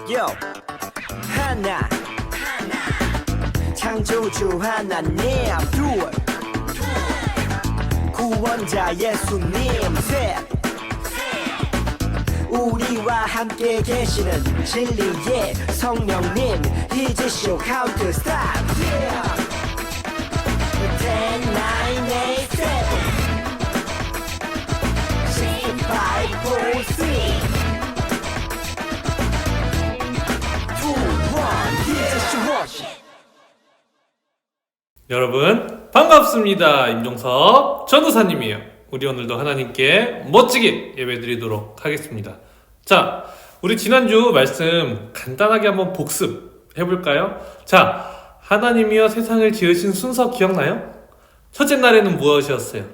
Yo 하나 창조주 하나님 둘 구원자 예수님 셋 우리와 함께 계시는 진리의 성령님 이제 show how to stop yeah 10, 9, 8, 7 6, 5, 4, 3 2, 1 이제 show 여러분 반갑습니다. 임종섭 전도사님이에요. 우리 오늘도 하나님께 멋지게 예배드리도록 하겠습니다. 자, 우리 지난주 말씀 간단하게 한번 복습해볼까요? 자, 하나님이여 세상을 지으신 순서 기억나요? 첫째 날에는 무엇이었어요?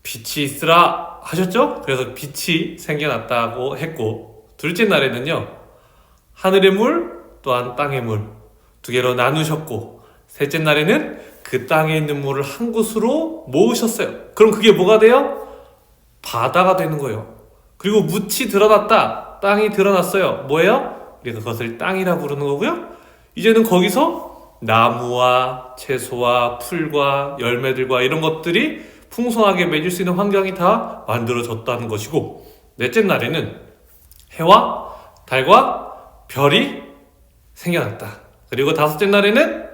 빛이 있으라 하셨죠? 그래서 빛이 생겨났다고 했고, 둘째 날에는요 하늘의 물 또한 땅의 물 두 개로 나누셨고, 셋째 날에는 그 땅에 있는 물을 한 곳으로 모으셨어요. 그럼 그게 뭐가 돼요? 바다가 되는 거예요. 그리고 묻이 드러났다. 땅이 드러났어요. 뭐예요? 우리가 그것을 땅이라 부르는 거고요. 이제는 거기서 나무와 채소와 풀과 열매들과 이런 것들이 풍성하게 맺을 수 있는 환경이 다 만들어졌다는 것이고, 넷째 날에는 해와 달과 별이 생겨났다. 그리고 다섯째 날에는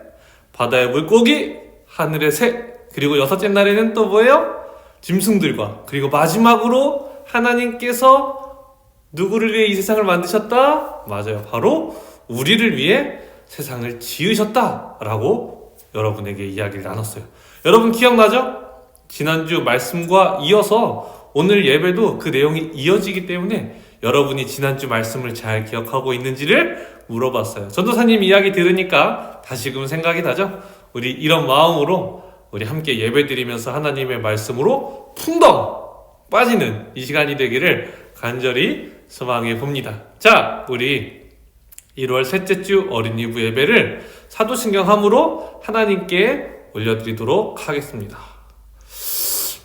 바다의 물고기, 하늘의 새, 그리고 여섯째 날에는 또 뭐예요? 짐승들과, 그리고 마지막으로 하나님께서 누구를 위해 이 세상을 만드셨다? 맞아요. 바로 우리를 위해 세상을 지으셨다 라고 여러분에게 이야기를 나눴어요. 여러분 기억나죠? 지난주 말씀과 이어서 오늘 예배도 그 내용이 이어지기 때문에 여러분이 지난주 말씀을 잘 기억하고 있는지를 물어봤어요. 전도사님 이야기 들으니까 다시금 생각이 나죠? 우리 이런 마음으로 우리 함께 예배드리면서 하나님의 말씀으로 풍덩 빠지는 이 시간이 되기를 간절히 소망해 봅니다. 자, 우리 1월 셋째 주 어린이부 예배를 사도신경함으로 하나님께 올려드리도록 하겠습니다.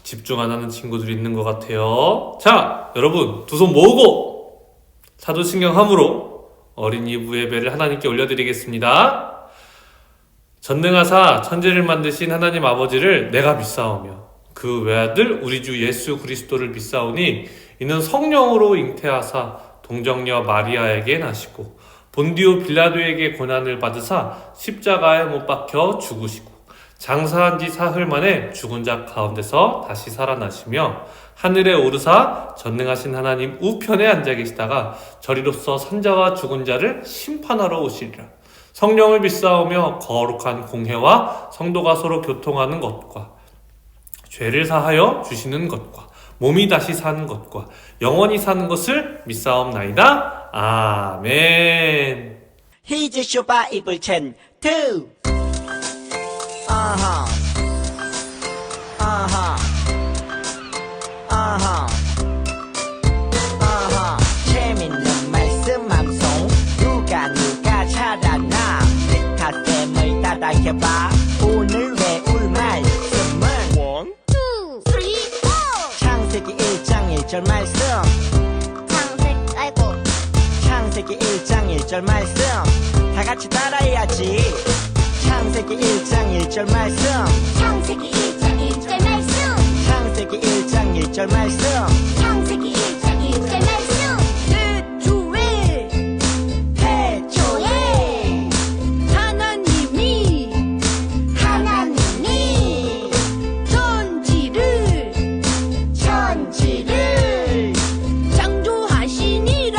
집중 안 하는 친구들이 있는 것 같아요. 자, 여러분 두 손 모으고 사도신경함으로 어린이부 예배를 하나님께 올려드리겠습니다. 전능하사 천지를 만드신 하나님 아버지를 내가 믿사오며 그 외아들 우리 주 예수 그리스도를 믿사오니 이는 성령으로 잉태하사 동정녀 마리아에게 나시고 본디오 빌라도에게 고난을 받으사 십자가에 못 박혀 죽으시고 장사한 지 사흘 만에 죽은 자 가운데서 다시 살아나시며 하늘에 오르사 전능하신 하나님 우편에 앉아 계시다가 저리로서 산자와 죽은 자를 심판하러 오시리라. 성령을 믿사오며 거룩한 공회와 성도가 서로 교통하는 것과 죄를 사하여 주시는 것과 몸이 다시 사는 것과 영원히 사는 것을 믿사옵나이다. 아멘. Here's your Bible 10, 2 재밌는 말씀 방송 누가 찾아나 내 가슴을 따라해봐 오늘 배울 말씀은 1, 2, 3, 4 창세기 1장 1절 말씀 창세기 1장 1절 말씀 다 같이 따라해야지 창세기 1장 1절 말씀 창세기 1장 1절 말씀 창세기 1장 1절 말씀 창세기 1장 1절 말씀 태초에 하나님이 천지를 창조하시니라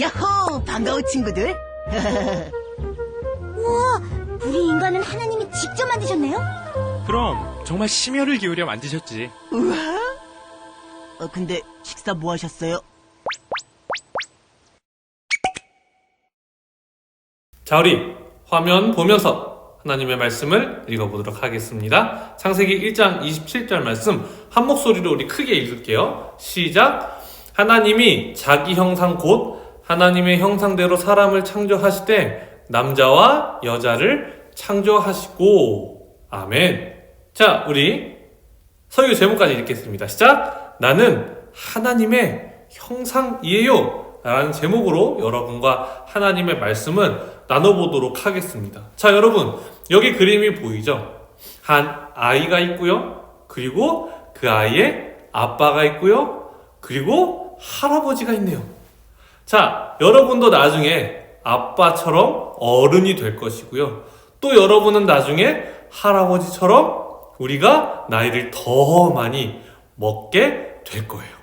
야호! 반가워, 친구들. 우와, 우리 인간은 하나님이 직접 만드셨네요? 그럼 정말 심혈을 기울여 만드셨지. 우와. 근데 식사 뭐 하셨어요? 자, 우리 화면 보면서 하나님의 말씀을 읽어보도록 하겠습니다. 창세기 1장 27절 말씀 한 목소리로 우리 크게 읽을게요. 시작. 하나님이 자기 형상 곧 하나님의 형상대로 사람을 창조하시되 남자와 여자를 창조하시고. 아멘. 자, 우리 설교 제목까지 읽겠습니다. 시작. 나는 하나님의 형상이에요 라는 제목으로 여러분과 하나님의 말씀은 나눠보도록 하겠습니다. 자, 여러분, 여기 그림이 보이죠? 한 아이가 있고요, 그리고 그 아이의 아빠가 있고요, 그리고 할아버지가 있네요. 자, 여러분도 나중에 아빠처럼 어른이 될 것이고요, 또 여러분은 나중에 할아버지처럼 우리가 나이를 더 많이 먹게 될 거예요.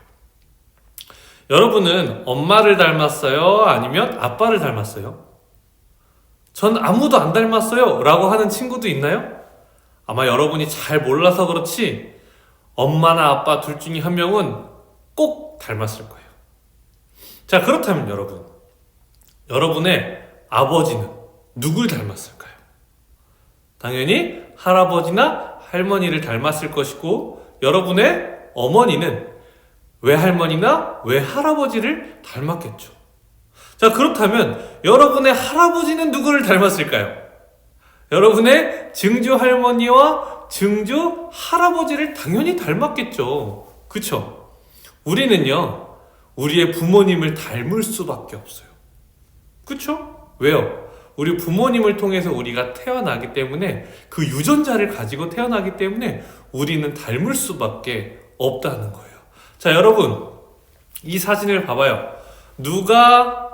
여러분은 엄마를 닮았어요? 아니면 아빠를 닮았어요? 전 아무도 안 닮았어요 라고 하는 친구도 있나요? 아마 여러분이 잘 몰라서 그렇지 엄마나 아빠 둘 중에 한 명은 꼭 닮았을 거예요. 자, 그렇다면 여러분의 아버지는 누굴 닮았을까요? 당연히 할아버지나 할머니를 닮았을 것이고, 여러분의 어머니는 외할머니나 외할아버지를 닮았겠죠. 자, 그렇다면 여러분의 할아버지는 누구를 닮았을까요? 여러분의 증조 할머니와 증조 할아버지를 당연히 닮았겠죠. 그쵸? 우리는요, 우리의 부모님을 닮을 수밖에 없어요. 그쵸? 왜요? 우리 부모님을 통해서 우리가 태어나기 때문에, 그 유전자를 가지고 태어나기 때문에 우리는 닮을 수밖에 없다는 거예요. 자, 여러분, 이 사진을 봐봐요. 누가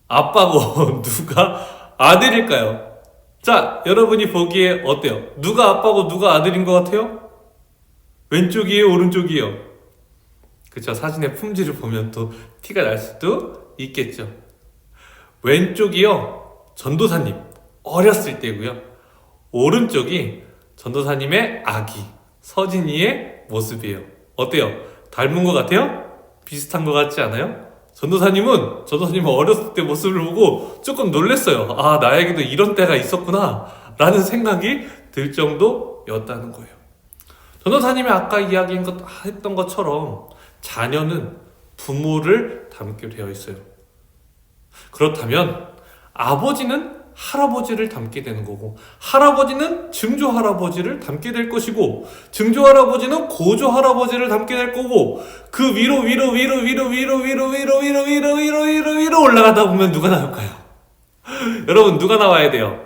아빠고 누가 아들일까요? 자, 여러분이 보기에 어때요? 누가 아빠고 누가 아들인 것 같아요? 왼쪽이에요? 오른쪽이에요? 그쵸? 사진의 품질을 보면 또 티가 날 수도 있겠죠. 왼쪽이요, 전도사님 어렸을 때고요, 오른쪽이 전도사님의 아기 서진이의 모습이에요. 어때요? 닮은 것 같아요? 비슷한 것 같지 않아요? 전도사님은 어렸을 때 모습을 보고 조금 놀랐어요. 아, 나에게도 이런 때가 있었구나 라는 생각이 들 정도였다는 거예요. 전도사님이 아까 이야기했던 것처럼 자녀는 부모를 닮게 되어 있어요. 그렇다면 아버지는 할아버지를 닮게 되는 거고, 할아버지는 증조 할아버지를 닮게 될 것이고, 증조 할아버지는 고조 할아버지를 닮게 될 거고, 그 위로 올라가다 보면 누가 나올까요? 여러분, 누가 나와야 돼요?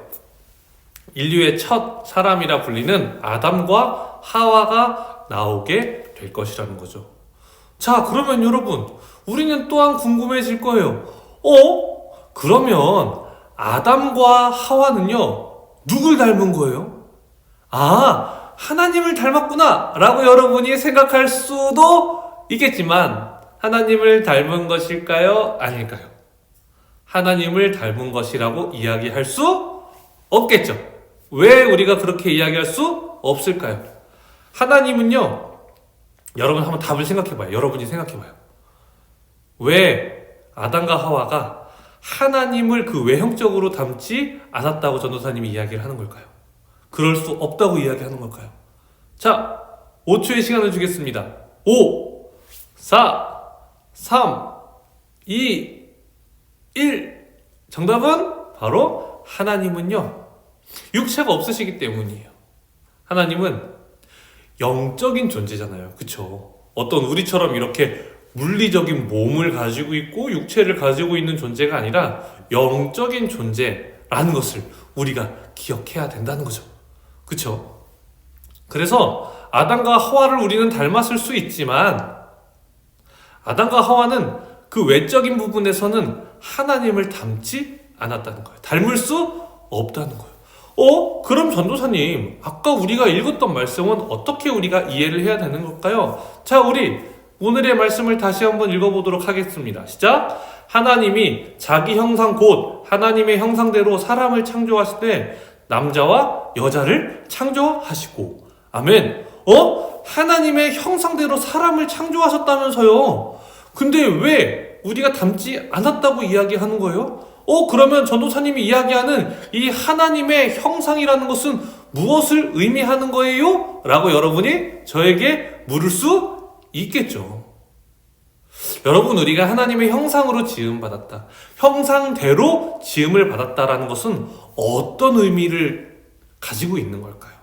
인류의 첫 사람이라 불리는 아담과 하와가 나오게 될 것이라는 거죠. 자, 그러면 여러분, 우리는 또한 궁금해질 거예요. 그러면 아담과 하와는요, 누굴 닮은 거예요? 아, 하나님을 닮았구나 라고 여러분이 생각할 수도 있겠지만, 하나님을 닮은 것일까요? 아닐까요? 하나님을 닮은 것이라고 이야기할 수 없겠죠. 왜 우리가 그렇게 이야기할 수 없을까요? 하나님은요, 여러분 한번 답을 생각해봐요. 여러분이 생각해봐요. 왜 아담과 하와가 하나님을 그 외형적으로 닮지 않았다고 전도사님이 이야기를 하는 걸까요? 그럴 수 없다고 이야기하는 걸까요? 자, 5초의 시간을 주겠습니다. 5, 4, 3, 2, 1. 정답은 바로 하나님은요, 육체가 없으시기 때문이에요. 하나님은 영적인 존재잖아요. 그쵸? 어떤 우리처럼 이렇게 물리적인 몸을 가지고 있고 육체를 가지고 있는 존재가 아니라 영적인 존재라는 것을 우리가 기억해야 된다는 거죠. 그쵸? 그래서 아담과 하와를 우리는 닮았을 수 있지만, 아담과 하와는 그 외적인 부분에서는 하나님을 닮지 않았다는 거예요. 닮을 수 없다는 거예요. 그럼 전도사님, 아까 우리가 읽었던 말씀은 어떻게 우리가 이해를 해야 되는 걸까요? 자, 우리 오늘의 말씀을 다시 한번 읽어보도록 하겠습니다. 시작! 하나님이 자기 형상 곧 하나님의 형상대로 사람을 창조하실 때 남자와 여자를 창조하시고. 아멘. 하나님의 형상대로 사람을 창조하셨다면서요. 근데 왜 우리가 닮지 않았다고 이야기하는 거예요? 그러면 전도사님이 이야기하는 이 하나님의 형상이라는 것은 무엇을 의미하는 거예요? 라고 여러분이 저에게 물을 수 있겠죠. 여러분, 우리가 하나님의 형상으로 지음받았다, 형상대로 지음을 받았다라는 것은 어떤 의미를 가지고 있는 걸까요?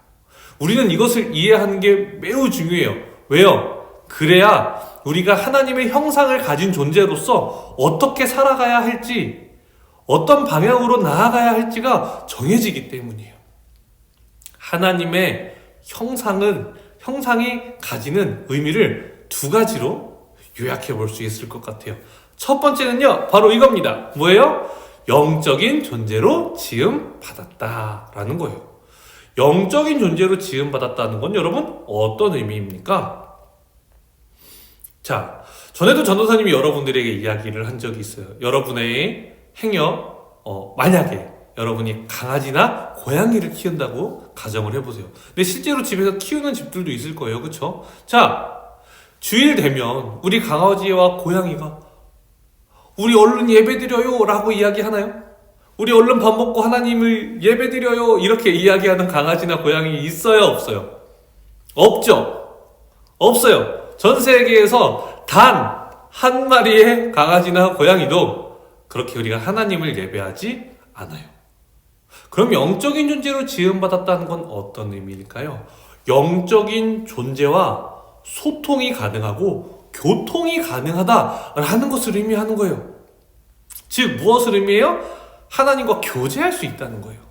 우리는 이것을 이해하는 게 매우 중요해요. 왜요? 그래야 우리가 하나님의 형상을 가진 존재로서 어떻게 살아가야 할지, 어떤 방향으로 나아가야 할지가 정해지기 때문이에요. 하나님의 형상이 가지는 의미를 두 가지로 요약해 볼 수 있을 것 같아요. 첫 번째는요, 바로 이겁니다. 뭐예요? 영적인 존재로 지음받았다라는 거예요. 영적인 존재로 지음받았다는 건 여러분 어떤 의미입니까? 자, 전에도 전도사님이 여러분들에게 이야기를 한 적이 있어요. 여러분의 행여 만약에 여러분이 강아지나 고양이를 키운다고 가정을 해보세요. 근데 실제로 집에서 키우는 집들도 있을 거예요. 그쵸? 자, 주일 되면 우리 강아지와 고양이가 우리 얼른 예배드려요 라고 이야기하나요? 우리 얼른 밥 먹고 하나님을 예배드려요 이렇게 이야기하는 강아지나 고양이 있어요? 없어요? 없죠? 없어요. 전 세계에서 단 한 마리의 강아지나 고양이도 그렇게 우리가 하나님을 예배하지 않아요. 그럼 영적인 존재로 지음받았다는 건 어떤 의미일까요? 영적인 존재와 소통이 가능하고 교통이 가능하다라는 것을 의미하는 거예요. 즉 무엇을 의미해요? 하나님과 교제할 수 있다는 거예요.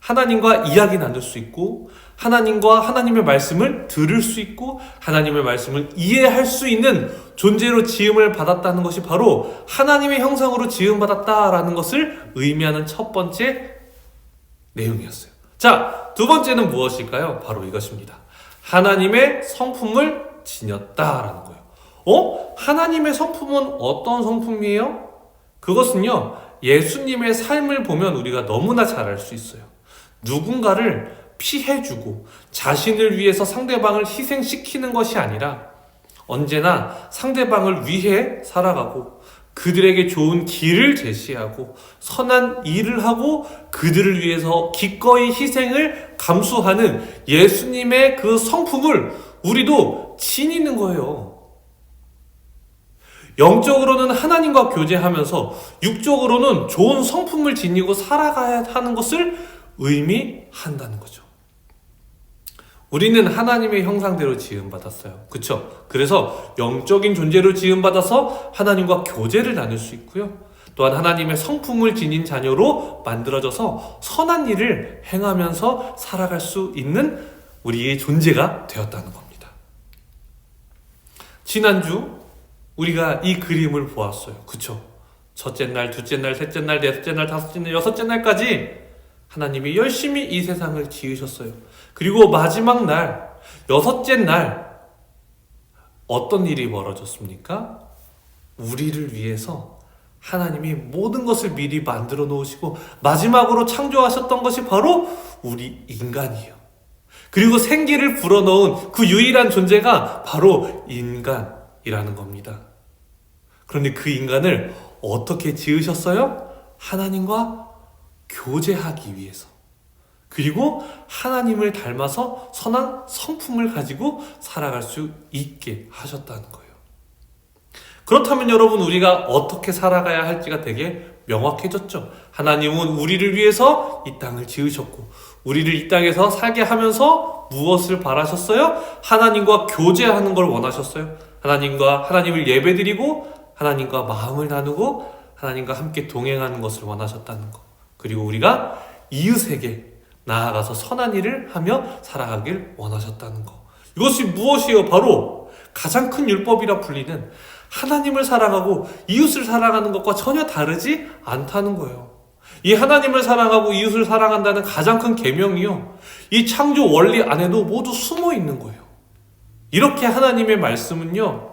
하나님과 이야기 나눌 수 있고, 하나님과 하나님의 말씀을 들을 수 있고, 하나님의 말씀을 이해할 수 있는 존재로 지음을 받았다는 것이 바로 하나님의 형상으로 지음받았다라는 것을 의미하는 첫 번째 내용이었어요. 자, 두 번째는 무엇일까요? 바로 이것입니다. 하나님의 성품을 지녔다라는 거예요. 하나님의 성품은 어떤 성품이에요? 그것은요, 예수님의 삶을 보면 우리가 너무나 잘 알 수 있어요. 누군가를 피해주고 자신을 위해서 상대방을 희생시키는 것이 아니라 언제나 상대방을 위해 살아가고 그들에게 좋은 길을 제시하고 선한 일을 하고 그들을 위해서 기꺼이 희생을 감수하는 예수님의 그 성품을 우리도 지니는 거예요. 영적으로는 하나님과 교제하면서 육적으로는 좋은 성품을 지니고 살아가야 하는 것을 의미한다는 거죠. 우리는 하나님의 형상대로 지음받았어요. 그쵸? 그래서 영적인 존재로 지음받아서 하나님과 교제를 나눌 수 있고요. 또한 하나님의 성품을 지닌 자녀로 만들어져서 선한 일을 행하면서 살아갈 수 있는 우리의 존재가 되었다는 겁니다. 지난주 우리가 이 그림을 보았어요. 그쵸? 첫째 날, 둘째 날, 셋째 날, 넷째 날, 다섯째 날, 여섯째 날까지 하나님이 열심히 이 세상을 지으셨어요. 그리고 마지막 날, 여섯째 날 어떤 일이 벌어졌습니까? 우리를 위해서 하나님이 모든 것을 미리 만들어 놓으시고 마지막으로 창조하셨던 것이 바로 우리 인간이에요. 그리고 생기를 불어넣은 그 유일한 존재가 바로 인간이라는 겁니다. 그런데 그 인간을 어떻게 지으셨어요? 하나님과 교제하기 위해서. 그리고 하나님을 닮아서 선한 성품을 가지고 살아갈 수 있게 하셨다는 거예요. 그렇다면 여러분, 우리가 어떻게 살아가야 할지가 되게 명확해졌죠. 하나님은 우리를 위해서 이 땅을 지으셨고 우리를 이 땅에서 살게 하면서 무엇을 바라셨어요? 하나님과 교제하는 걸 원하셨어요. 하나님을 예배드리고 하나님과 마음을 나누고 하나님과 함께 동행하는 것을 원하셨다는 것. 그리고 우리가 이웃에게 나아가서 선한 일을 하며 살아가길 원하셨다는 것. 이것이 무엇이에요? 바로 가장 큰 율법이라 불리는 하나님을 사랑하고 이웃을 사랑하는 것과 전혀 다르지 않다는 거예요. 이 하나님을 사랑하고 이웃을 사랑한다는 가장 큰 계명이요, 이 창조 원리 안에도 모두 숨어 있는 거예요. 이렇게 하나님의 말씀은요,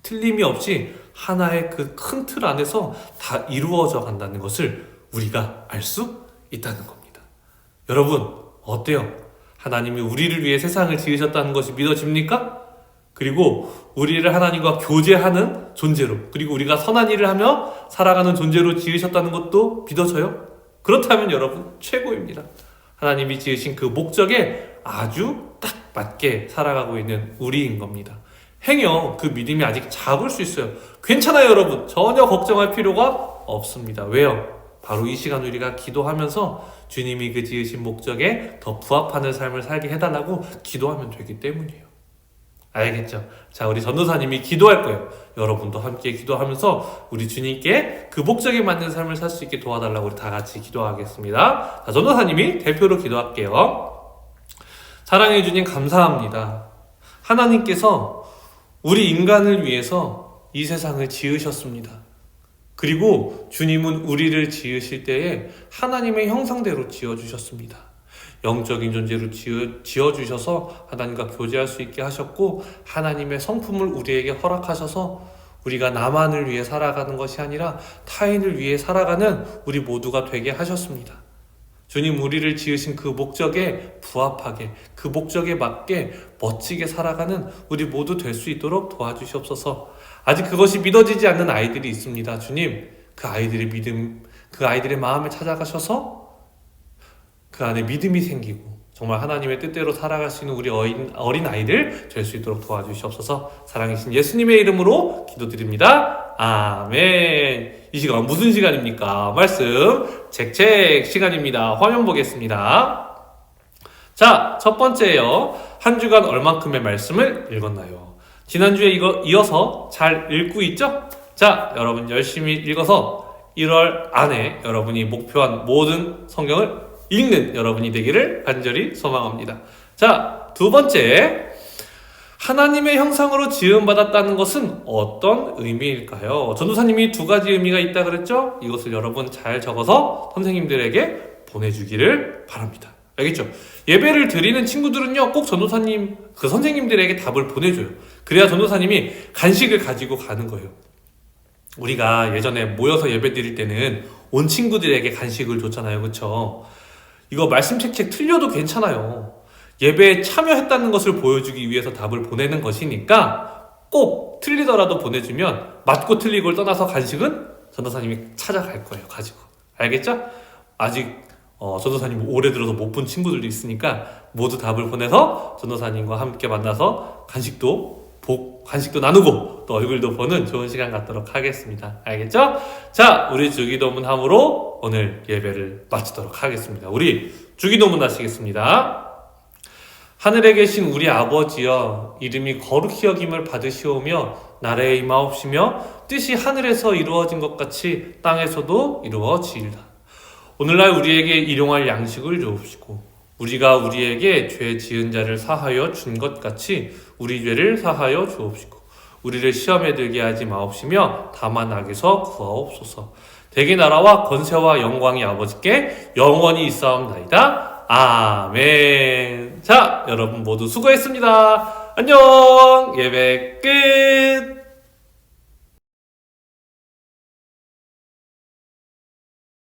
틀림이 없이 하나의 그 큰 틀 안에서 다 이루어져 간다는 것을 우리가 알 수 있다는 겁니다. 여러분, 어때요? 하나님이 우리를 위해 세상을 지으셨다는 것이 믿어집니까? 그리고 우리를 하나님과 교제하는 존재로, 그리고 우리가 선한 일을 하며 살아가는 존재로 지으셨다는 것도 믿어져요? 그렇다면 여러분, 최고입니다. 하나님이 지으신 그 목적에 아주 딱 맞게 살아가고 있는 우리인 겁니다. 행여 그 믿음이 아직 작을 수 있어요. 괜찮아요, 여러분. 전혀 걱정할 필요가 없습니다. 왜요? 바로 이 시간 우리가 기도하면서 주님이 그 지으신 목적에 더 부합하는 삶을 살게 해달라고 기도하면 되기 때문이에요. 알겠죠? 자, 우리 전도사님이 기도할 거예요. 여러분도 함께 기도하면서 우리 주님께 그 목적에 맞는 삶을 살 수 있게 도와달라고 우리 다 같이 기도하겠습니다. 자, 전도사님이 대표로 기도할게요. 사랑해 주님 감사합니다. 하나님께서 우리 인간을 위해서 이 세상을 지으셨습니다. 그리고 주님은 우리를 지으실 때에 하나님의 형상대로 지어주셨습니다. 영적인 존재로 지어주셔서 하나님과 교제할 수 있게 하셨고, 하나님의 성품을 우리에게 허락하셔서 우리가 나만을 위해 살아가는 것이 아니라 타인을 위해 살아가는 우리 모두가 되게 하셨습니다. 주님, 우리를 지으신 그 목적에 부합하게, 그 목적에 맞게 멋지게 살아가는 우리 모두 될 수 있도록 도와주시옵소서. 아직 그것이 믿어지지 않는 아이들이 있습니다. 주님, 그 아이들의 믿음, 그 아이들의 마음을 찾아가셔서 그 안에 믿음이 생기고 정말 하나님의 뜻대로 살아갈 수 있는 우리 어린 아이들 될 수 있도록 도와주시옵소서. 사랑이신 예수님의 이름으로 기도드립니다. 아멘. 이 시간 무슨 시간입니까? 말씀 책책 시간입니다. 화면 보겠습니다. 자, 첫 번째요. 한 주간 얼만큼의 말씀을 읽었나요? 지난주에 이어서 잘 읽고 있죠? 자, 여러분 열심히 읽어서 1월 안에 여러분이 목표한 모든 성경을 읽는 여러분이 되기를 간절히 소망합니다. 자, 두 번째, 하나님의 형상으로 지음받았다는 것은 어떤 의미일까요? 전도사님이 두 가지 의미가 있다 그랬죠? 이것을 여러분 잘 적어서 선생님들에게 보내주기를 바랍니다. 알겠죠? 예배를 드리는 친구들은요, 꼭 전도사님, 그 선생님들에게 답을 보내줘요. 그래야 전도사님이 간식을 가지고 가는 거예요. 우리가 예전에 모여서 예배 드릴 때는 온 친구들에게 간식을 줬잖아요. 그쵸? 이거 말씀 책책 틀려도 괜찮아요. 예배에 참여했다는 것을 보여주기 위해서 답을 보내는 것이니까 꼭 틀리더라도 보내주면 맞고 틀리고를 떠나서 간식은 전도사님이 찾아갈 거예요. 가지고. 알겠죠? 아직 전도사님 오래 들어서 못 본 친구들도 있으니까 모두 답을 보내서 전도사님과 함께 만나서 간식도 나누고 또 얼굴도 보는 좋은 시간 갖도록 하겠습니다. 알겠죠? 자, 우리 주기도문함으로 오늘 예배를 마치도록 하겠습니다. 우리 주기도문 하시겠습니다. 하늘에 계신 우리 아버지여, 이름이 거룩히 여김을 받으시오며 나라에 임하옵시며 뜻이 하늘에서 이루어진 것 같이 땅에서도 이루어지이다. 오늘날 우리에게 일용할 양식을 주옵시고 우리가 우리에게 죄 지은 자를 사하여 준 것 같이 우리 죄를 사하여 주옵시고 우리를 시험에 들게 하지 마옵시며 다만 악에서 구하옵소서. 대개 나라와 권세와 영광이 아버지께 영원히 있사옵나이다. 아멘. 자, 여러분 모두 수고했습니다. 안녕. 예배 끝.